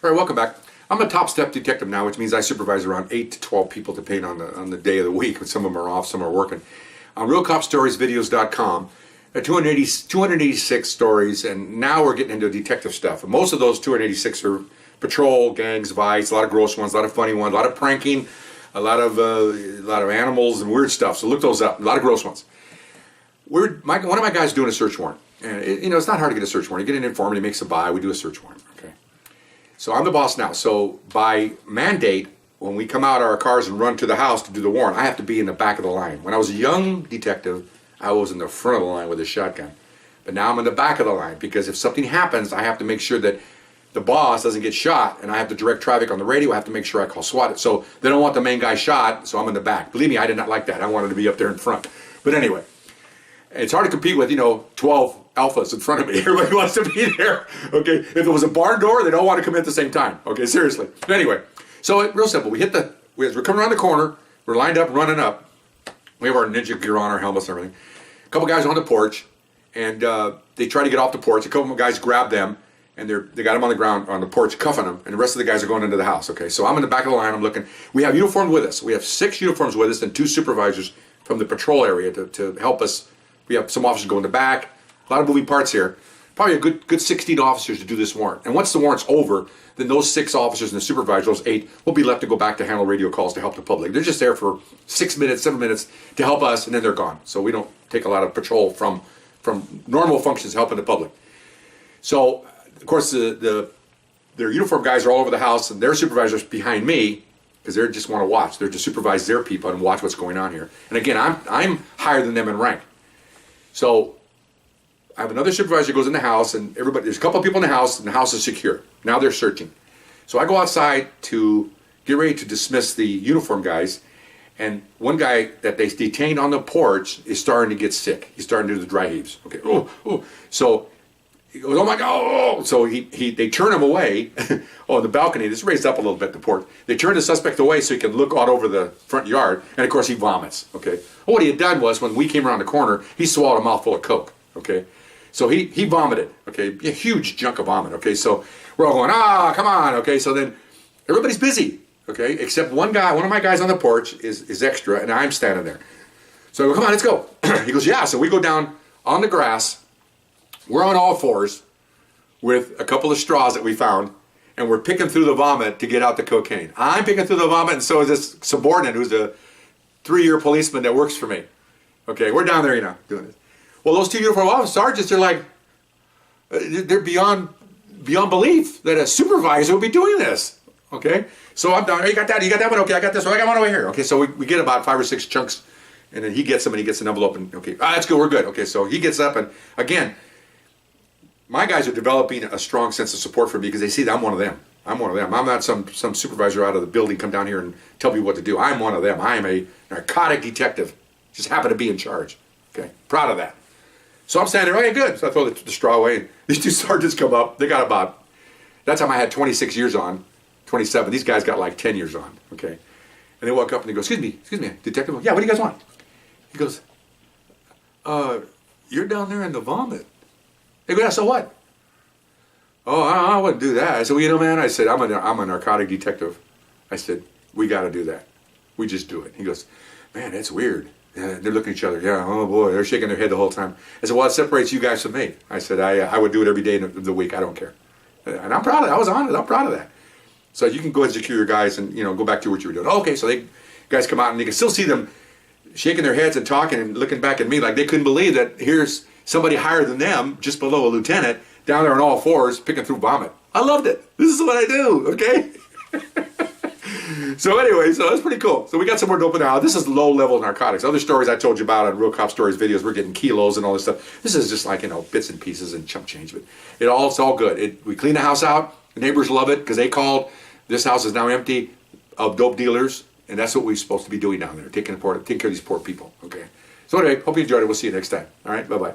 All right, welcome back. I'm a top step detective now, which means I supervise around 8 to 12 people depending on the day of the week. Some of them are off, some are working. On RealCopStoriesVideos.com, 286 stories, and now we're getting into detective stuff. And most of those 286 are patrol, gangs, vice, a lot of gross ones, a lot of funny ones, a lot of pranking, a lot of animals and weird stuff. So look those up. A lot of gross ones. One of my guys doing a search warrant, and it's not hard to get a search warrant. You get an informant, he makes a buy, we do a search warrant. Okay. So I'm the boss now. So by mandate, when we come out of our cars and run to the house to do the warrant, I have to be in the back of the line. When I was a young detective, I was in the front of the line with a shotgun. But now I'm in the back of the line because if something happens, I have to make sure that the boss doesn't get shot, and I have to direct traffic on the radio. I have to make sure I call SWAT. So they don't want the main guy shot, so I'm in the back. Believe me, I did not like that. I wanted to be up there in front. But anyway, it's hard to compete with, 12 alphas in front of me. Everybody wants to be there. Okay, if it was a barn door, they don't want to come in at the same time. Okay, seriously. But anyway, so real simple. We're coming around the corner. We're lined up, running up. We have our ninja gear on, our helmets and everything. A couple guys on the porch, and they try to get off the porch. A couple of guys grab them, and they got them on the ground on the porch, cuffing them, and the rest of the guys are going into the house. Okay, so I'm in the back of the line. I'm looking. We have uniformed with us. We have 6 uniforms with us and 2 supervisors from the patrol area to help us. We have some officers go in the back. A lot of moving parts here. Probably a good 16 officers to do this warrant. And once the warrant's over, then those 6 officers and the supervisor, those 8, will be left to go back to handle radio calls to help the public. They're just there for 6 minutes, 7 minutes to help us, and then they're gone. So we don't take a lot of patrol from normal functions helping the public. So, of course, their uniform guys are all over the house, and their supervisors behind me, because they just want to watch. They're to supervise their people and watch what's going on here. And again, I'm higher than them in rank. So I have another supervisor who goes in the house, and there's a couple of people in the house, and the house is secure. Now they're searching. So I go outside to get ready to dismiss the uniform guys, and one guy that they detained on the porch is starting to get sick. He's starting to do the dry heaves. Okay. Oh. So he goes, oh my God. Oh. So they turn him away on the balcony. This is raised up a little bit, the porch. They turn the suspect away so he can look out over the front yard, and of course he vomits. Okay. Well, what he had done was when we came around the corner, he swallowed a mouthful of Coke. Okay. So he vomited, okay, a huge chunk of vomit, okay, so we're all going, come on, okay, so then everybody's busy, okay, except one of my guys on the porch is extra, and I'm standing there. So I go, come on, let's go. He goes, yeah, so we go down on the grass, we're on all fours with a couple of straws that we found, and we're picking through the vomit to get out the cocaine. I'm picking through the vomit, and so is this subordinate who's a 3-year policeman that works for me. Okay, we're down there, doing this. Well, those 2 uniform officer sergeants, they're beyond belief that a supervisor would be doing this. Okay, so I'm down. Hey, you got that one. Okay, I got this one. I got one over here. Okay, so we get about 5 or 6 chunks, and then he gets them, and he gets an envelope, and okay, that's good. We're good. Okay, so he gets up, and again, my guys are developing a strong sense of support for me because they see that I'm one of them. I'm one of them. I'm not some supervisor out of the building come down here and tell me what to do. I'm one of them. I am a narcotic detective. Just happen to be in charge. Okay, proud of that. So I'm standing there, okay, good. So I throw the straw away, and these 2 sergeants come up. They got about, that time I had 26 years on, 27. These guys got like 10 years on, okay? And they walk up and they go, excuse me, detective. Yeah, what do you guys want? He goes, you're down there in the vomit. They go, yeah, so what? Oh, I wouldn't do that. I said, well, man, I said, I'm a narcotic detective. I said, we got to do that. We just do it. He goes, man, that's weird. Yeah, they're looking at each other. Yeah, oh boy, they're shaking their head the whole time. I said, well, it separates you guys from me. I said, I would do it every day of the week. I don't care. And I'm proud of it. I was on it. I'm proud of that. So you can go ahead and secure your guys and, go back to what you were doing. Okay, so guys come out and you can still see them shaking their heads and talking and looking back at me like they couldn't believe that here's somebody higher than them, just below a lieutenant, down there on all fours, picking through vomit. I loved it. This is what I do, okay? So anyway, so that's pretty cool. So we got some more dope now. This is low-level narcotics. Other stories I told you about on Real Cop Stories videos, we're getting kilos and all this stuff. This is just like, bits and pieces and chump change. But it's all good. We clean the house out. The neighbors love it because they called. This house is now empty of dope dealers, and that's what we're supposed to be doing down there, taking care of these poor people. Okay. So anyway, hope you enjoyed it. We'll see you next time. All right, bye-bye.